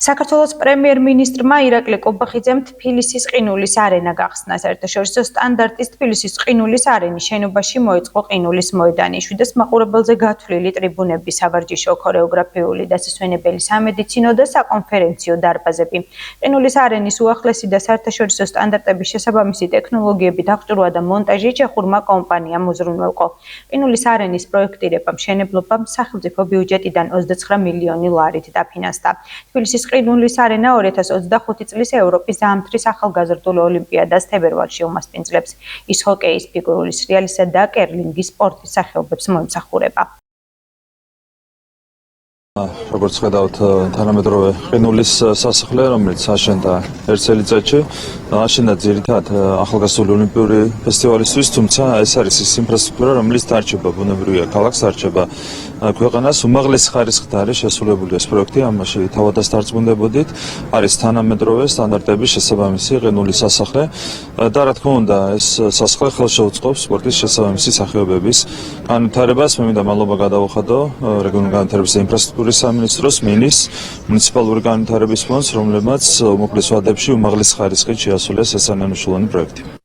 საქართველოს პრემიერ-მინისტრმა ირაკლი კობახიძემ თბილისის ყინულის არენა გახსნა. საერთაშორისო სტანდარტის თბილისის ყინულის არენის შენობაში მოეწყო ყინულის მოედანი. 700 მაყურებელზე გათვლილი ტრიბუნები, სავარჯიშო, ქორეოგრაფიული, დასასვენებელი, სამედიცინო და საკონფერენციო დარბაზები. ყინულის არენის უახლესი და საერთაშორისო სტანდარტების შესაბამისი ტექნოლოგიებით აღჭურვა და მონტაჟი ჩეხურმა კომპანიამ უზრუნველყო. ყინულის არენის პროექტირება, მშენებლობამ სახელმწიფო ბიუჯეტიდან 29 მილიონი ლარით დაფინანსდა. თბილისის ყინულის არენა 2025 წლის ევროპის ზამთრის ახალგაზრდულ ოლიმპიადას თებერვალში უმასპინძლებს. ის ჰოკეის, ფიგურული სრიალისა და კერლინგის სპორტის სახეობებს მოემსახურება. როგორც ხედავთ, თანამედროვე ყინულის სასახლე, რომელიც აშენდა ერთ წელიწადში, აშენდა ძირითადად ახალგაზრდული ოლიმპიური ფესტივალისთვის, თუმცა ეს არის ის ინფრასტრუქტურა, რომელიც დარჩება, ბუნებრივია, ქალაქს დარჩება ქვეყანას. უმაღლესი ხარისხით არის შესრულებული ეს პროექტი, ამაში თავადაც დარწმუნდებოდით, არის თანამედროვე სტანდარტების შესაბამისი ყინულის სასახლე და რა თქმა უნდა, ეს სასახლე ხელს შეუწყობს სპორტის შესაბამისი სახეობების განვითარებას. მე მინდა მადლობა გადავუხადო რეგიონული განვითარების და ინფრასტრუქტურის სამინისტროს, მინის მუნიციპალური განვითარების ფონდს, რომლებმაც უმოკლეს ვადებში უმაღლეს ხარისხით შეასრულეს ეს სანამშრომლო პროექტი.